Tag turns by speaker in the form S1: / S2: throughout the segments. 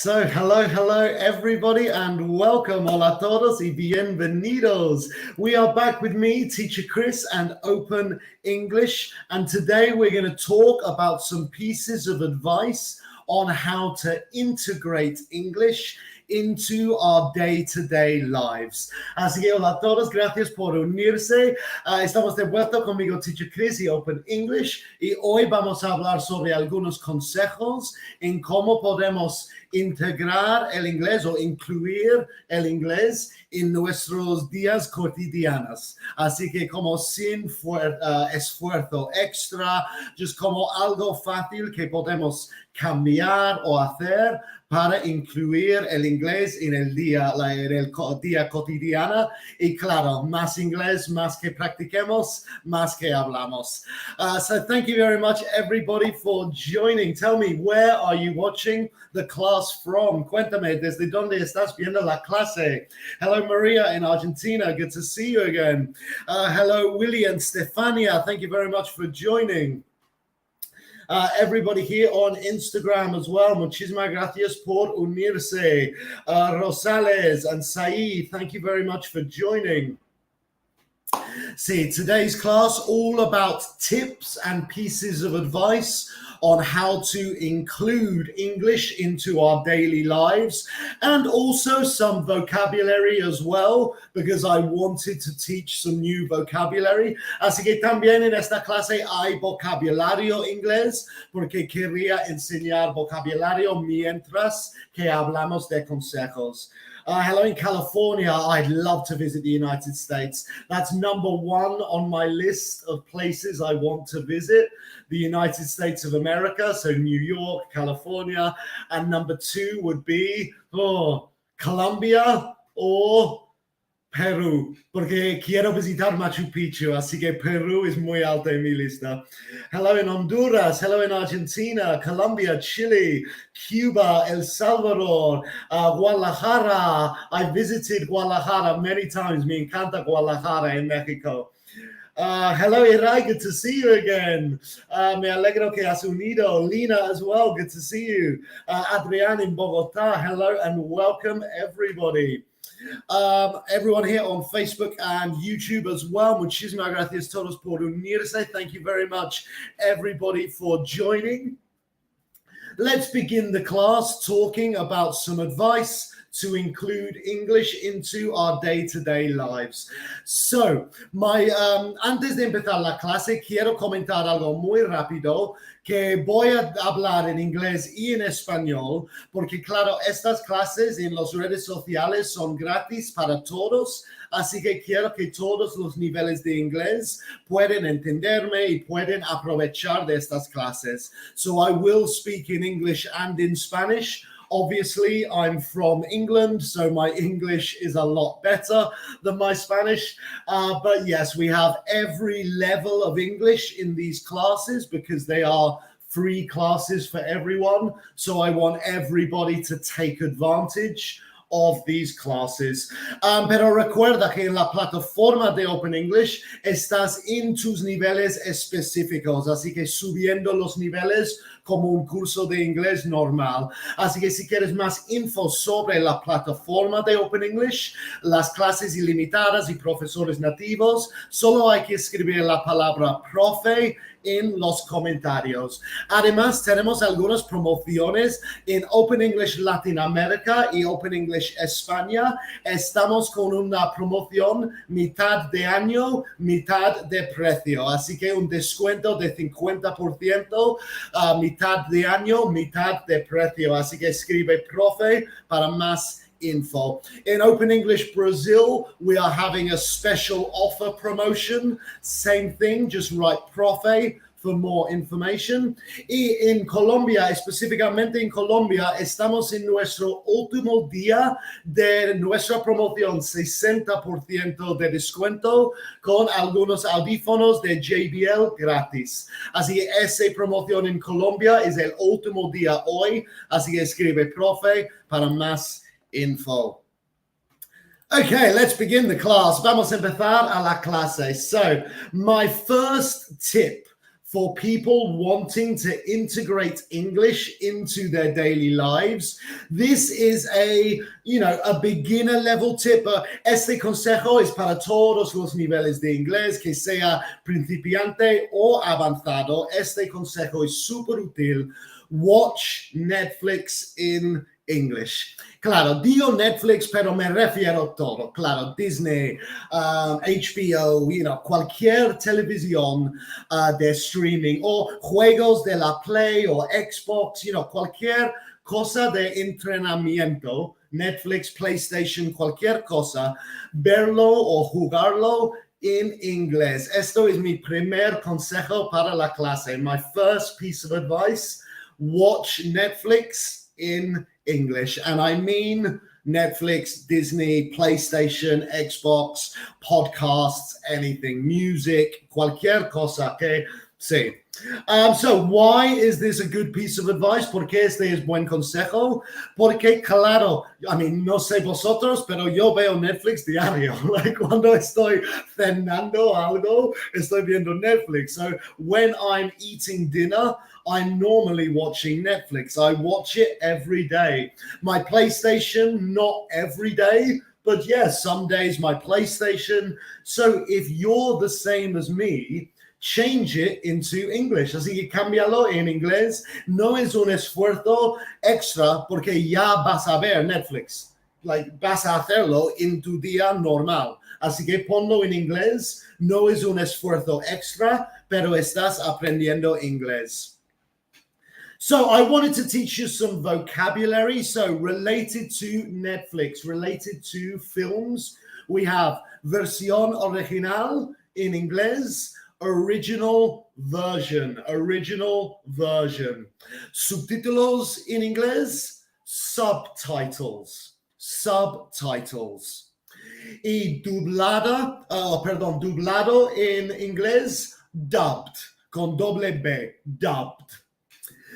S1: Hello, everybody, and welcome. Hola todos y bienvenidos. We are back with me, Teacher Chris, and Open English. And today we're going to talk about some pieces of advice on how to integrate English into our day-to-day lives. Así que hola a todos, gracias por unirse. Estamos de vuelta conmigo, Teacher Chris y Open English, y hoy vamos a hablar sobre algunos consejos en cómo podemos integrar el inglés o incluir el inglés en nuestros días cotidianos. Así que como sin esfuerzo extra, just como algo fácil que podemos cambiar o hacer para incluir el inglés en el día cotidiano. Y claro, más inglés, más que practiquemos, más que hablamos. So thank you very much, everybody, for joining. Tell me, where are you watching the class from? Cuéntame, ¿desde dónde estás viendo la clase? Hello, Maria in Argentina. Good to see you again. Hello, Willie and Stefania. Thank you very much for joining. Everybody here on Instagram as well. Muchísimas gracias por unirse. Rosales and Saeed, thank you very much for joining. See, today's class all about tips and pieces of advice on how to include English into our daily lives, and also some vocabulary as well, because I wanted to teach some new vocabulary. Así que también en esta clase hay vocabulario inglés, porque quería enseñar vocabulario mientras que hablamos de consejos. Hello in California. I'd love to visit the United States. That's number one on my list of places I want to visit, the United States of America. So New York, California. And number two would be Colombia or Perú, porque quiero visitar Machu Picchu, así que Perú es muy alta en mi lista. Hello in Honduras, hello in Argentina, Colombia, Chile, Cuba, El Salvador, Guadalajara. I visited Guadalajara many times. Me encanta Guadalajara en México. Hello, Irai, good to see you again. Me alegro que has unido. Lina as well, good to see you. Adrián in Bogotá, hello and welcome, everybody. Everyone here on Facebook and YouTube as well. Muchísimas gracias todos por unirse. Thank you very much, everybody, for joining. Let's begin the class talking about some advice to include English into our day-to-day lives. So, antes de empezar la clase, quiero comentar algo muy rápido, que voy a hablar en inglés y en español, porque claro, estas clases en las redes sociales son gratis para todos, así que quiero que todos los niveles de inglés pueden entenderme y pueden aprovechar de estas clases. So I will speak in English and in Spanish. Obviously, I'm from England, so my English is a lot better than my Spanish. But yes, we have every level of English in these classes because they are free classes for everyone. So I want everybody to take advantage of these classes. Pero recuerda que en la plataforma de Open English estás en tus niveles específicos, así que subiendo los niveles como un curso de inglés normal. Así que si quieres más info sobre la plataforma de Open English, las clases ilimitadas y profesores nativos, solo hay que escribir la palabra profe en los comentarios. Además, tenemos algunas promociones en Open English Latinoamérica y Open English España. Estamos con una promoción mitad de año, mitad de precio. Así que un descuento de 50%, mitad de año, mitad de precio. Así que escribe profe para más info. In Open English Brazil, we are having a special offer promotion. Same thing, just write profe for more information. Y en Colombia, específicamente en Colombia, estamos en nuestro último día de nuestra promoción, 60% de descuento con algunos audífonos de JBL gratis. Así que esa promoción en Colombia es el último día hoy, así que escribe profe para más info. Okay, let's begin the class. Vamos a empezar a la clase. So, my first tip for people wanting to integrate English into their daily lives. This is a beginner level tip. Este consejo es para todos los niveles de inglés, que sea principiante o avanzado. Este consejo es súper útil. Watch Netflix in English. Claro, digo Netflix, pero me refiero a todo. Claro, Disney, HBO, cualquier televisión de streaming o juegos de la Play o Xbox, cualquier cosa de entrenamiento, Netflix, PlayStation, cualquier cosa, verlo o jugarlo en inglés. Esto es mi primer consejo para la clase. My first piece of advice, watch Netflix in English. And I mean Netflix, Disney, PlayStation, Xbox, podcasts, anything, music, cualquier cosa que sí. So why is this a good piece of advice? ¿Por qué este es buen consejo? Porque claro, no sé vosotros, pero yo veo Netflix diario. Cuando estoy cenando algo, estoy viendo Netflix. So when I'm eating dinner, I'm normally watching Netflix. I watch it every day. My PlayStation, not every day, but yes, some days my PlayStation. So if you're the same as me, change it into English. Así que cámbialo en inglés. No es un esfuerzo extra porque ya vas a ver Netflix. Vas a hacerlo en tu día normal. Así que ponlo en inglés. No es un esfuerzo extra, pero estás aprendiendo inglés. So I wanted to teach you some vocabulary. So related to Netflix, related to films, we have versión original in inglés, original version. Subtítulos in inglés, subtitles. Y dublado in inglés, dubbed, con doble B, dubbed.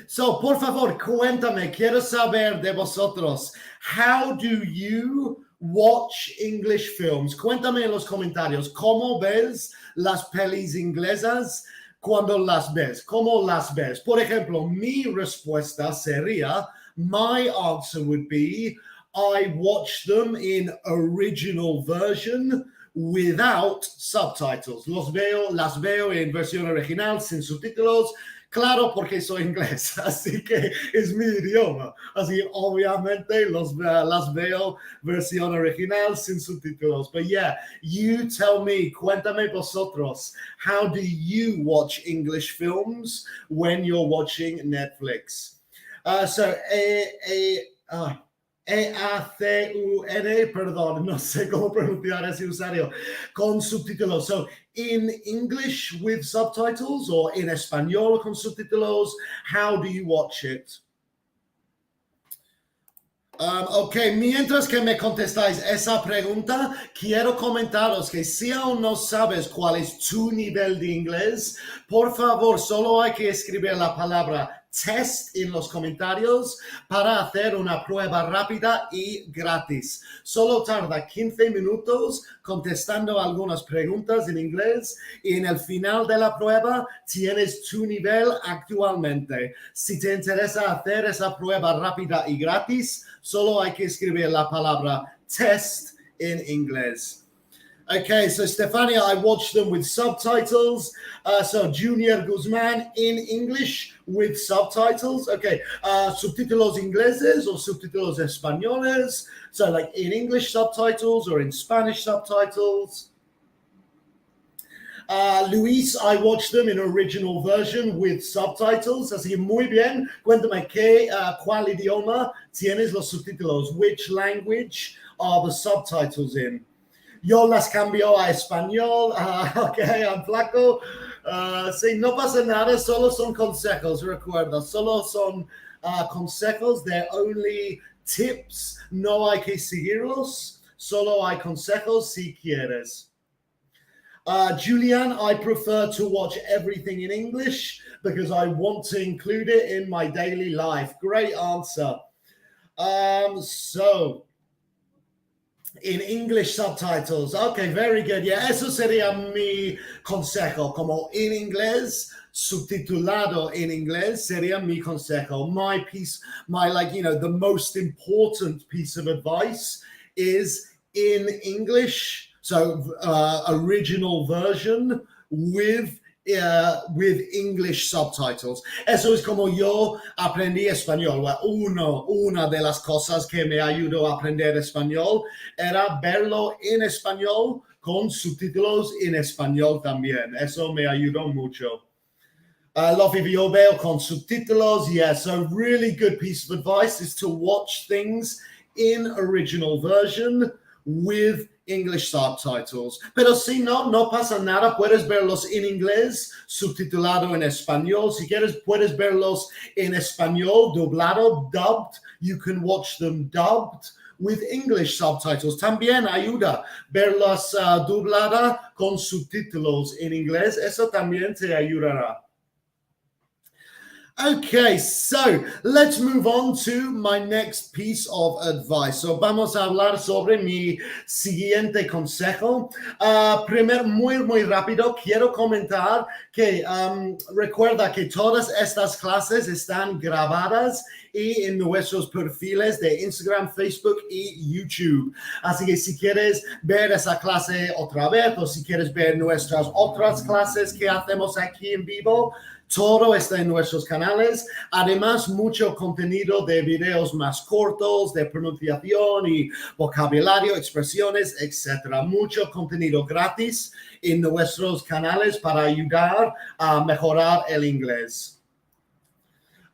S1: So, por favor, cuéntame, quiero saber de vosotros, how do you watch English films? Cuéntame en los comentarios, ¿cómo ves las pelis inglesas cuando las ves? ¿Cómo las ves? Por ejemplo, mi respuesta sería, my answer would be, I watch them in original version without subtitles. Las veo en versión original sin subtítulos. Claro, porque soy inglés, así que es mi idioma. Así obviamente las veo versión original sin subtítulos. But yeah, you tell me, cuéntame vosotros, how do you watch English films when you're watching Netflix? E-A-C-U-N, perdón, no sé cómo pronunciar ese usuario, con subtítulos. So, in English with subtitles or in español con subtítulos, how do you watch it? Ok, mientras que me contestáis esa pregunta, quiero comentaros que si aún no sabes cuál es tu nivel de inglés, por favor, solo hay que escribir la palabra test en los comentarios para hacer una prueba rápida y gratis. Solo tarda 15 minutos contestando algunas preguntas en inglés y en el final de la prueba tienes tu nivel actualmente. Si te interesa hacer esa prueba rápida y gratis, solo hay que escribir la palabra test en inglés. Okay, so Stefania, I watched them with subtitles. So Junior Guzman in English with subtitles. Okay, subtítulos ingleses or subtítulos españoles. So like in English subtitles or in Spanish subtitles. Luis, I watched them in original version with subtitles. Así que muy bien. Cuéntame cuál idioma tienes los subtítulos. Which language are the subtitles in? Yo las cambio a español. Ok, I'm flaco. Sí, no pasa nada, solo son consejos, recuerda. Solo son consejos, they're only tips. No hay que seguirlos. Solo hay consejos si quieres. Julian, I prefer to watch everything in English because I want to include it in my daily life. Great answer. In English subtitles. Okay, very good. Yeah, eso sería mi consejo. Como en inglés, subtitulado en inglés sería mi consejo. My piece, the most important piece of advice is in English. So original version with English subtitles. Eso es como yo aprendí español. Una de las cosas que me ayudó a aprender español era verlo en español con subtítulos en español también. Eso me ayudó mucho. Lo que yo veo con subtítulos, yeah, so really good piece of advice is to watch things in original version with English subtitles. Pero si no pasa nada, puedes verlos en inglés, subtitulado en español. Si quieres, puedes verlos en español, doblado, dubbed. You can watch them dubbed with English subtitles. También ayuda verlos doblada con subtítulos en inglés. Eso también te ayudará. Okay, so let's move on to my next piece of advice. So vamos a hablar sobre mi siguiente consejo. Primero, muy rápido, quiero comentar que recuerda que todas estas clases están grabadas y en nuestros perfiles de Instagram, Facebook y YouTube. Así que si quieres ver esa clase otra vez o si quieres ver nuestras otras clases que hacemos aquí en vivo, todo está en nuestros canales. Además, mucho contenido de videos más cortos, de pronunciación y vocabulario, expresiones, etc. Mucho contenido gratis en nuestros canales para ayudar a mejorar el inglés.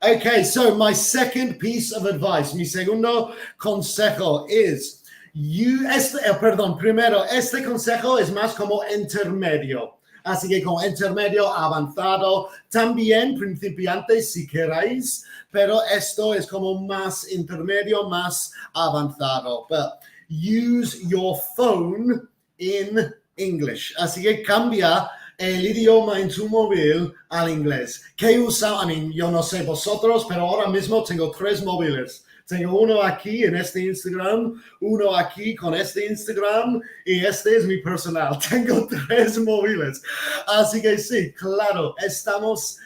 S1: Okay, so my second piece of advice, mi segundo consejo es, primero, este consejo es más como intermedio. Así que con intermedio avanzado, también principiantes si queréis, pero esto es como más intermedio, más avanzado. But use your phone in English. Así que cambia el idioma en tu móvil al inglés. ¿Qué usa? Yo no sé vosotros, pero ahora mismo tengo 3 móviles. Tengo uno aquí en este Instagram, uno aquí con este Instagram y este es mi personal. Tengo 3 móviles. Así que sí, claro, estamos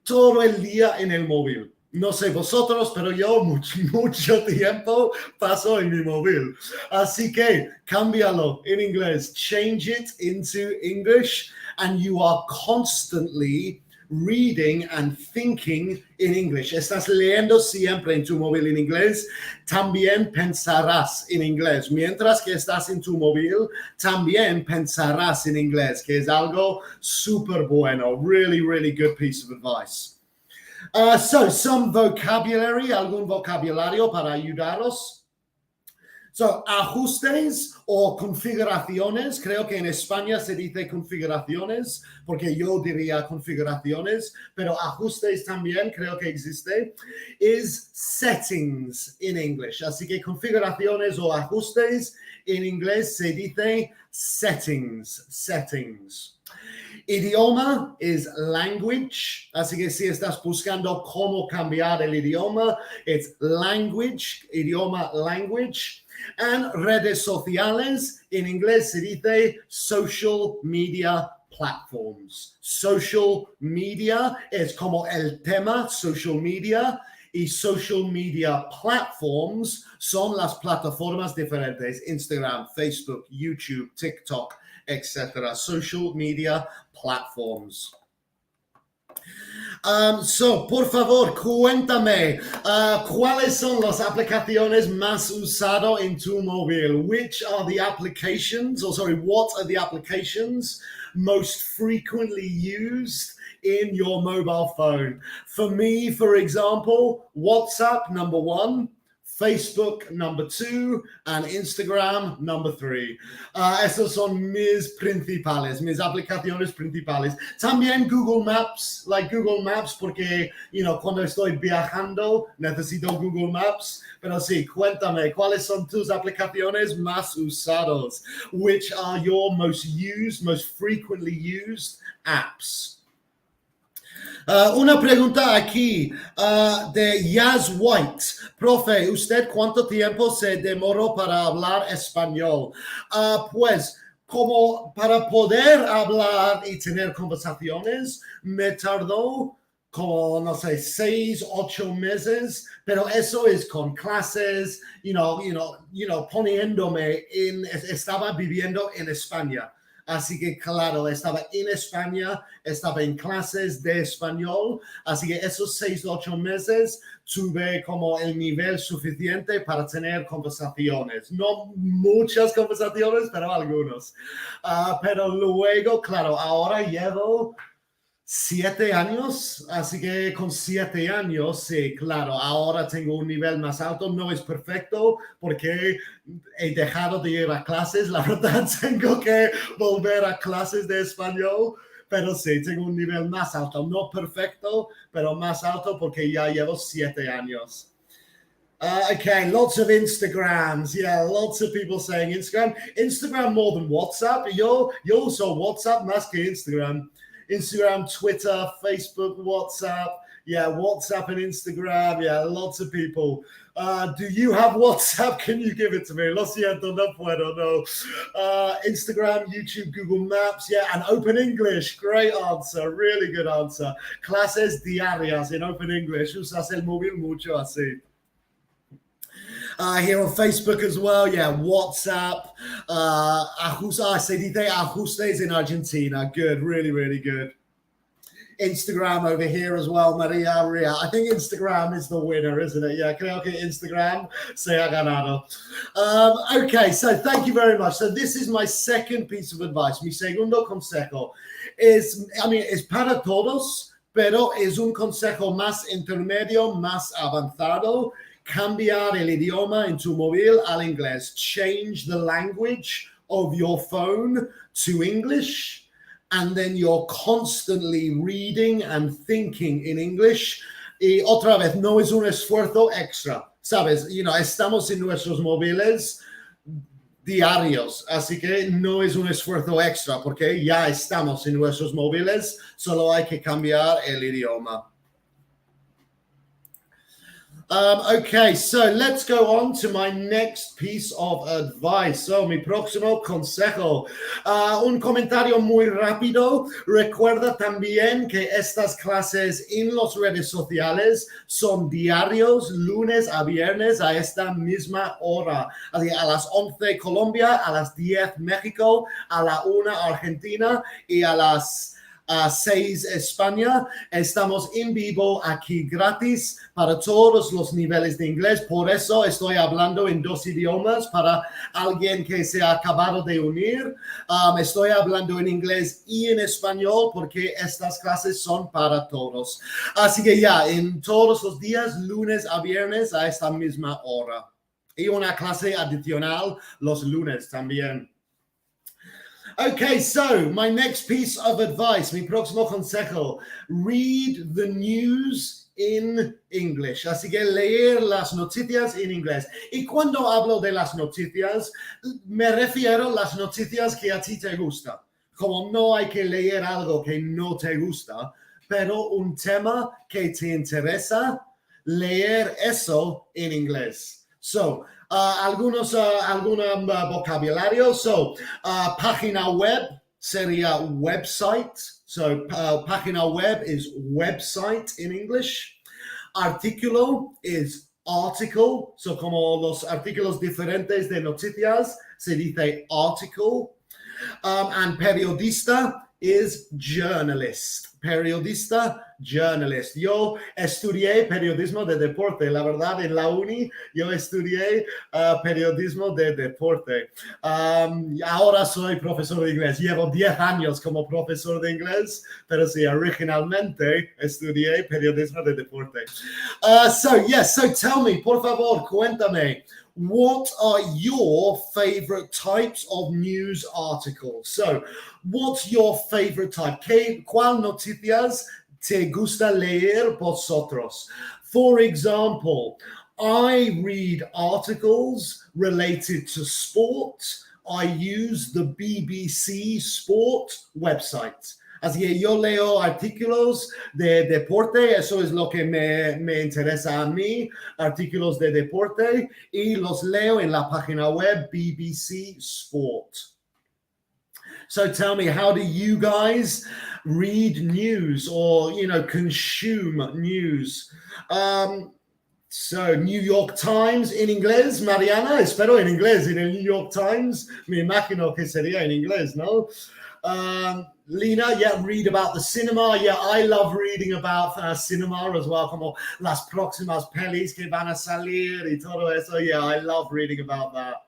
S1: todo el día en el móvil. No sé vosotros, pero yo mucho tiempo paso en mi móvil. Así que cámbialo en inglés. Change it into English and you are constantly reading and thinking in English. Estás leyendo siempre en tu móvil en inglés, también pensarás en inglés. Mientras que estás en tu móvil, también pensarás en inglés, que es algo súper bueno. Really, really good piece of advice. So, some vocabulary, algún vocabulario para ayudaros. So, ajustes o configuraciones, creo que en España se dice configuraciones, porque yo diría configuraciones, pero ajustes también creo que existe, is settings in English. Así que configuraciones o ajustes en inglés se dice settings. Idioma is language, así que si estás buscando cómo cambiar el idioma, it's language, idioma, language. And redes sociales, en inglés se dice social media platforms. Social media es como el tema, social media, y social media platforms son las plataformas diferentes, Instagram, Facebook, YouTube, TikTok, etc. Social media platforms. So, por favor, cuéntame, ¿cuáles son las aplicaciones más usadas en tu móvil? What are the applications most frequently used in your mobile phone? For me, for example, WhatsApp, number 1. Facebook, number 2, and Instagram, number 3. Esas son mis aplicaciones principales. También Google Maps, porque, cuando estoy viajando, necesito Google Maps. Pero sí, cuéntame, ¿cuáles son tus aplicaciones más usadas? Which are your most frequently used apps? Una pregunta aquí de Yaz White. Profe, ¿usted cuánto tiempo se demoró para hablar español? Pues como para poder hablar y tener conversaciones, me tardó como, no sé, 6, 8 meses, pero eso es con clases, poniéndome estaba viviendo en España. Así que, claro, estaba en España, estaba en clases de español, así que esos 6, 8 meses tuve como el nivel suficiente para tener conversaciones. No muchas conversaciones, pero algunos. Pero luego, claro, ahora llevo 7 años, así que con 7 años, sí, claro, ahora tengo un nivel más alto, no es perfecto porque he dejado de ir a clases, la verdad tengo que volver a clases de español, pero sí, tengo un nivel más alto, no perfecto, pero más alto porque ya llevo 7 años. Okay, lots of Instagrams. Yeah, lots of people saying Instagram. Instagram more than WhatsApp. Yo uso WhatsApp más que Instagram. Instagram, Twitter, Facebook, WhatsApp. Yeah, WhatsApp and Instagram. Yeah, lots of people. Do you have WhatsApp? Can you give it to me? Lo siento, no puedo, no. Instagram, YouTube, Google Maps. Yeah, and Open English. Great answer. Really good answer. Clases diarias in Open English. Usas el móvil mucho así. Here on Facebook as well, yeah, WhatsApp, se dice ajustes in Argentina. Good, really, really good. Instagram over here as well, Maria Ria. I think Instagram is the winner, isn't it? Yeah, creo que Instagram se ha ganado. Okay, so thank you very much. So this is my second piece of advice. Mi segundo consejo es para todos, pero es un consejo más intermedio, más avanzado. Cambiar el idioma en tu móvil al inglés. Change the language of your phone to English. And then you're constantly reading and thinking in English. Y otra vez, no es un esfuerzo extra, ¿sabes? Estamos en nuestros móviles diarios, así que no es un esfuerzo extra porque ya estamos en nuestros móviles, solo hay que cambiar el idioma. Okay, so let's go on to my next piece of advice. So, mi próximo consejo. Un comentario muy rápido. Recuerda también que estas clases en las redes sociales son diarios, lunes a viernes a esta misma hora. Así a las 11 Colombia, a las 10 México, a la 1 Argentina y a las 6 España. Estamos en vivo aquí gratis para todos los niveles de inglés. Por eso estoy hablando en 2 idiomas para alguien que se ha acabado de unir. Estoy hablando en inglés y en español porque estas clases son para todos. Así que ya, en todos los días, lunes a viernes a esta misma hora. Y una clase adicional los lunes también. Okay, so my next piece of advice, mi próximo consejo, read the news in English. Así que leer las noticias en inglés. Y cuando hablo de las noticias, me refiero a las noticias que a ti te gusta. Como no hay que leer algo que no te gusta, pero un tema que te interesa, leer eso en inglés. So, algún vocabulario. So, página web sería website. So, página web is website in English. Artículo is article. So, como los artículos diferentes de noticias, se dice article. And periodista is journalist. Periodista, journalist. Yo estudié periodismo de deporte. La verdad, en la uni yo estudié periodismo de deporte. Ahora soy profesor de inglés. Llevo 10 años como profesor de inglés, pero sí, originalmente estudié periodismo de deporte. So tell me, por favor, cuéntame. What are your favorite types of news articles? So, what's your favorite type? ¿Cuál noticias te gusta leer vosotros? For example, I read articles related to sport. I use the BBC Sport website. Así que yo leo artículos de deporte, eso es lo que me interesa a mí, artículos de deporte, y los leo en la página web BBC Sport. So tell me, how do you guys read news or, consume news? So, New York Times en inglés, Mariana, espero en inglés, en el New York Times, me imagino que sería en inglés, ¿no? Lina, yeah, read about the cinema. Yeah, I love reading about cinema as well, como las próximas pelis que van a salir y todo eso. Yeah, I love reading about that.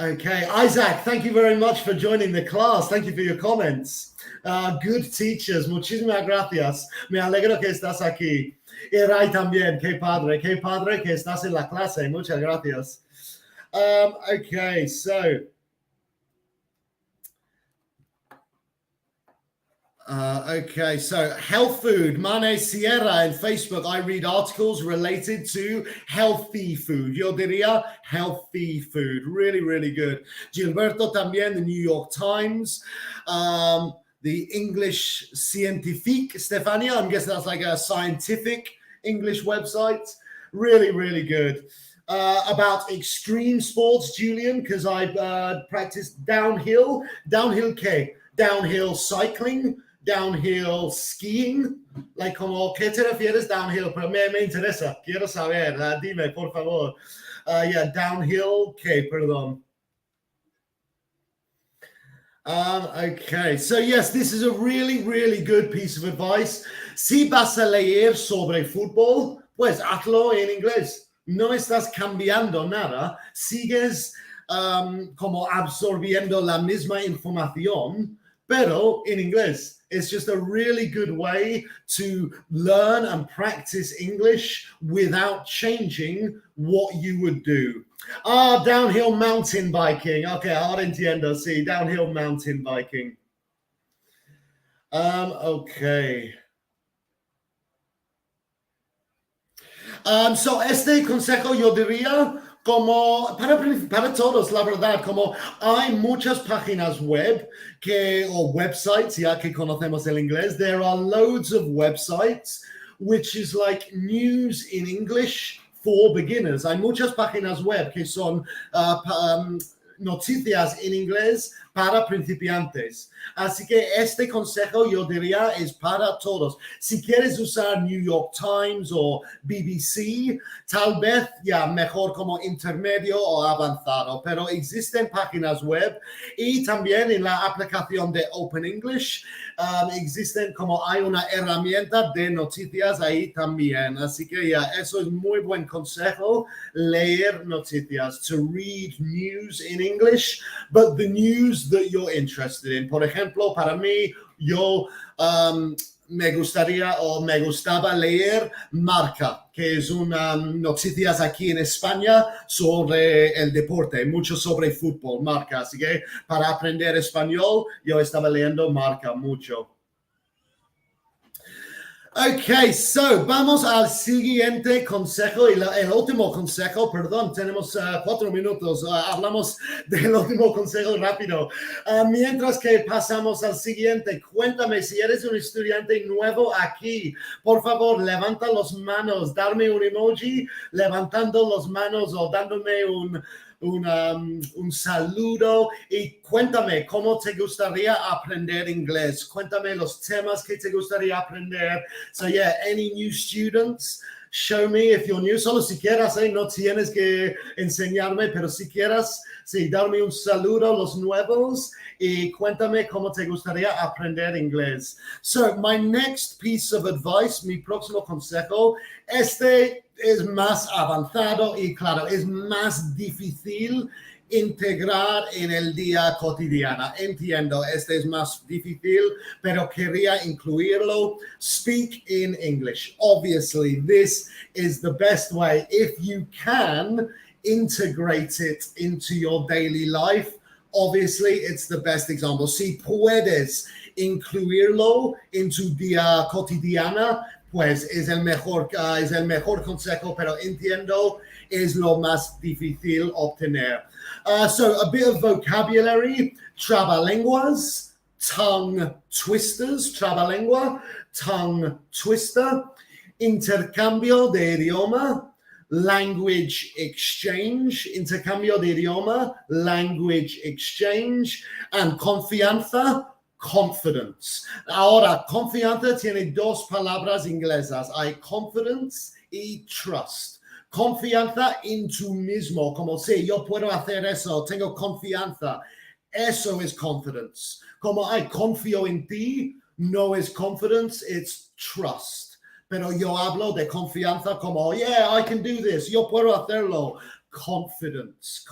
S1: Okay, Isaac, thank you very much for joining the class. Thank you for your comments. Good teachers, muchísimas gracias. Me alegro que estás aquí. Y Ray también, qué padre que estás en la clase. Muchas gracias. Okay, so health food. Mane Sierra in Facebook. I read articles related to healthy food. Yo diría healthy food. Really, really good. Gilberto también, the New York Times. The English Scientifique, Stefania. I'm guessing that's like a scientific English website. Really, really good. About extreme sports, Julian, because I practice downhill cycling, downhill skiing, like como, ¿qué te refieres downhill? Pero me interesa, quiero saber, dime, por favor. Yeah, downhill, perdón. Okay, so yes, this is a really, really good piece of advice. Si vas a leer sobre fútbol, pues hazlo en inglés. No estás cambiando nada, sigues como absorbiendo la misma información, pero in inglés. It's just a really good way to learn and practice English without changing what you would do. Downhill mountain biking. Okay, ahora entiendo. Sí, downhill mountain biking. Okay. So este consejo yo diría como para todos, la verdad, como hay muchas páginas web o websites, ya que conocemos el inglés, there are loads of websites, which is like news in English for beginners. Hay muchas páginas web que son noticias en inglés para principiantes. Así que este consejo yo diría es para todos. Si quieres usar New York Times o BBC, tal vez ya mejor como intermedio o avanzado, pero existen páginas web y también en la aplicación de Open English existen como hay una herramienta de noticias ahí también. Así que ya eso es muy buen consejo, leer noticias, to read news in English, but the news that you're interested in. Por ejemplo, para mí, yo me gustaba leer Marca, que es una noticias aquí en España sobre el deporte, mucho sobre fútbol, Marca. Así que para aprender español, yo estaba leyendo Marca mucho. Okay, so vamos al siguiente consejo y el último consejo, perdón, tenemos 4 minutos, hablamos del último consejo rápido. Mientras que pasamos al siguiente, cuéntame si eres un estudiante nuevo aquí, por favor, levanta las manos, darme un emoji, levantando las manos o dándome un saludo y cuéntame cómo te gustaría aprender inglés. Cuéntame los temas que te gustaría aprender. So yeah, any new students, show me if you're new. Solo si quieras, no tienes que enseñarme, pero si quieras, sí, darme un saludo a los nuevos y cuéntame cómo te gustaría aprender inglés. So my next piece of advice, mi próximo consejo, es más avanzado y claro, es más difícil integrar en el día cotidiano. Entiendo, es más difícil, pero quería incluirlo. Speak in English. Obviously, this is the best way. If you can integrate it into your daily life, obviously, it's the best example. Si puedes incluirlo en tu día cotidiana, pues es el mejor consejo, pero entiendo, es lo más difícil obtener. So a bit of vocabulary, trabalenguas, tongue twisters, trabalengua, tongue twister, intercambio de idioma, language exchange, intercambio de idioma, language exchange, and confianza, confidence. Ahora, confianza tiene dos palabras inglesas. Hay confidence y trust. Confianza en tú mismo, como si yo puedo hacer eso, tengo confianza. Eso es confidence. Como confío en ti, no es confidence, it's trust. Pero yo hablo de confianza como, yeah, I can do this, yo puedo hacerlo. Confidence.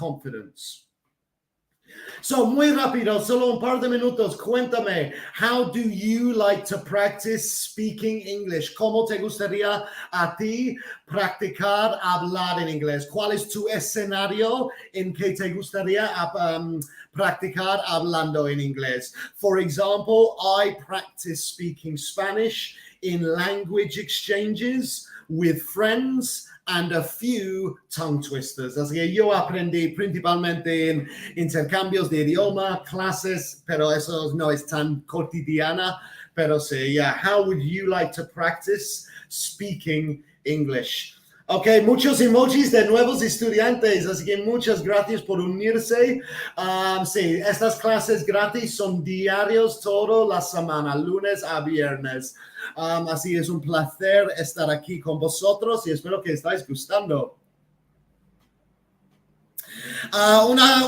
S1: So, muy rápido, solo un par de minutos, cuéntame, how do you like to practice speaking English? ¿Cómo te gustaría a ti practicar hablar en inglés? ¿Cuál es tu escenario en que te gustaría practicar hablando en inglés? For example, I practice speaking Spanish in language exchanges with friends and a few tongue twisters. Así que yo aprendí principalmente en intercambios de idioma, clases, pero eso no es tan cotidiana. Pero sí, yeah. How would you like to practice speaking English? Ok, muchos emojis de nuevos estudiantes, así que muchas gracias por unirse. Sí, estas clases gratis son diarios toda la semana, lunes a viernes. Así es un placer estar aquí con vosotros y espero que estáis gustando.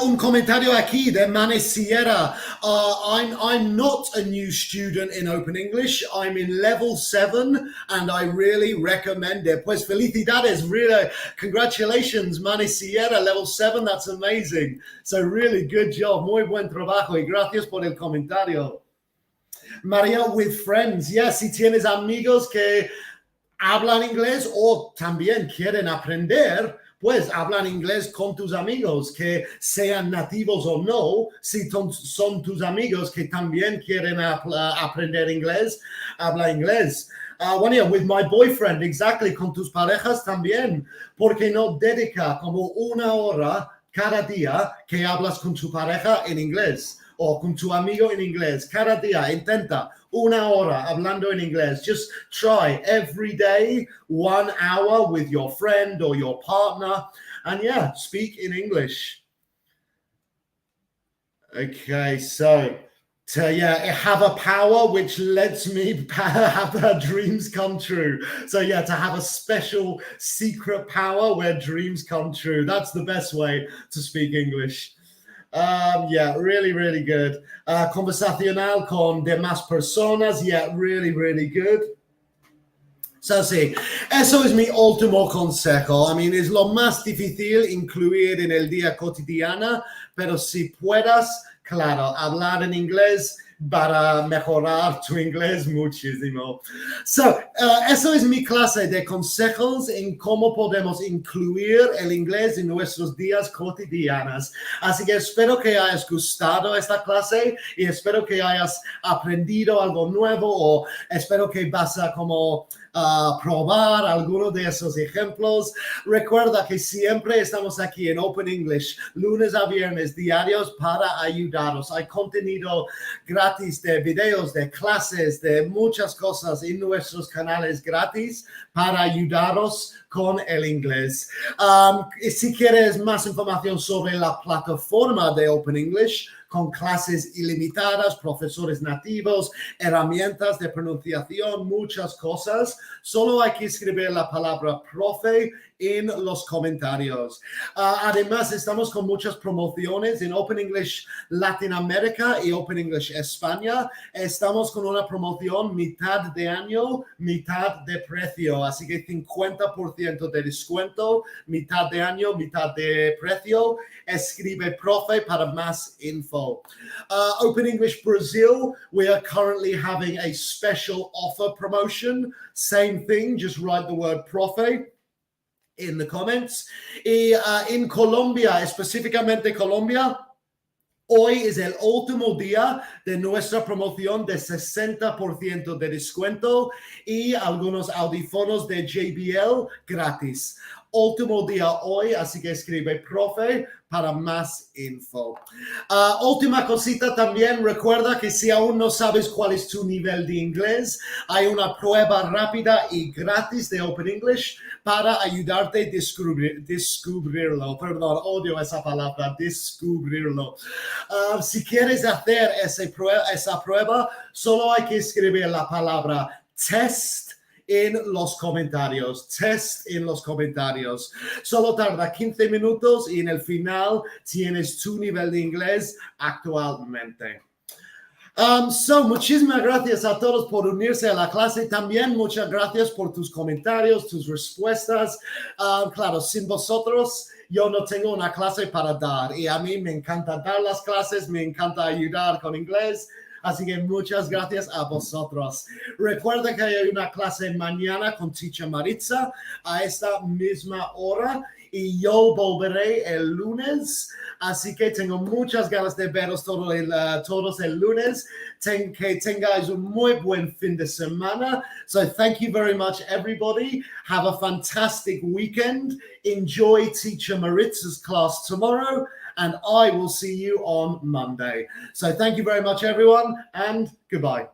S1: Un comentario aquí de Manera. I'm not a new student in Open English. I'm in level 7 and I really recommend it. Pues felicidades, really, congratulations, Manera, level 7, that's amazing. So really good job, muy buen trabajo y gracias por el comentario. María, with friends, yes, si tienes amigos que hablan inglés o también quieren aprender, pues hablan inglés con tus amigos, que sean nativos o no. Si son tus amigos que también quieren aprender inglés, habla inglés. Bueno, yeah, with my boyfriend, exactly, con tus parejas también. Porque no dedica como una hora cada día que hablas con tu pareja en inglés o con tu amigo en inglés. Cada día intenta una hora hablando en inglés. Just try every day, 1 hour with your friend or your partner. And yeah, speak in English. Okay, so have a power which lets me have dreams come true. So yeah, to have a special secret power where dreams come true. That's the best way to speak English. Yeah, really, really good. Conversacional con demás personas. Yeah, really, really good. So sí, eso es mi último consejo. I mean, es lo más difícil incluir en el día cotidiana, pero si puedas, claro, hablar en inglés para mejorar tu inglés muchísimo. So, eso es mi clase de consejos en cómo podemos incluir el inglés en nuestros días cotidianos. Así que espero que hayas gustado esta clase y espero que hayas aprendido algo nuevo o espero que vas a como probar alguno de esos ejemplos. Recuerda que siempre estamos aquí en Open English, lunes a viernes, diarios para ayudaros. Hay contenido gratis de videos, de clases, de muchas cosas en nuestros canales gratis para ayudaros con el inglés. Si quieres más información sobre la plataforma de Open English, con clases ilimitadas, profesores nativos, herramientas de pronunciación, muchas cosas. Solo hay que escribir la palabra profe en los comentarios. Además, estamos con muchas promociones en Open English Latinoamérica y Open English España. Estamos con una promoción mitad de año, mitad de precio. Así que 50% de descuento, mitad de año, mitad de precio. Escribe profe para más info. Open English Brazil, we are currently having a special offer promotion. Same thing, just write the word profe in the comments. Y en Colombia, específicamente Colombia, hoy es el último día de nuestra promoción de 60% de descuento y algunos audífonos de JBL gratis. Último día hoy, así que escribe profe para más info. Última cosita también, recuerda que si aún no sabes cuál es tu nivel de inglés, hay una prueba rápida y gratis de Open English para ayudarte a descubrirlo. Perdón, odio esa palabra, descubrirlo. Si quieres hacer esa prueba, solo hay que escribir la palabra test en los comentarios, Solo tarda 15 minutos y en el final tienes tu nivel de inglés actualmente. Muchísimas gracias a todos por unirse a la clase. También muchas gracias por tus comentarios, tus respuestas. Claro, sin vosotros yo no tengo una clase para dar y a mí me encanta dar las clases, me encanta ayudar con inglés. Así que muchas gracias a vosotros. Recuerden que hay una clase mañana con Teacher Maritza a esta misma hora y yo volveré el lunes. Así que tengo muchas ganas de veros todos el lunes. Que tengáis un muy buen fin de semana. So thank you very much, everybody. Have a fantastic weekend. Enjoy Teacher Maritza's class tomorrow. And I will see you on Monday. So thank you very much, everyone, and goodbye.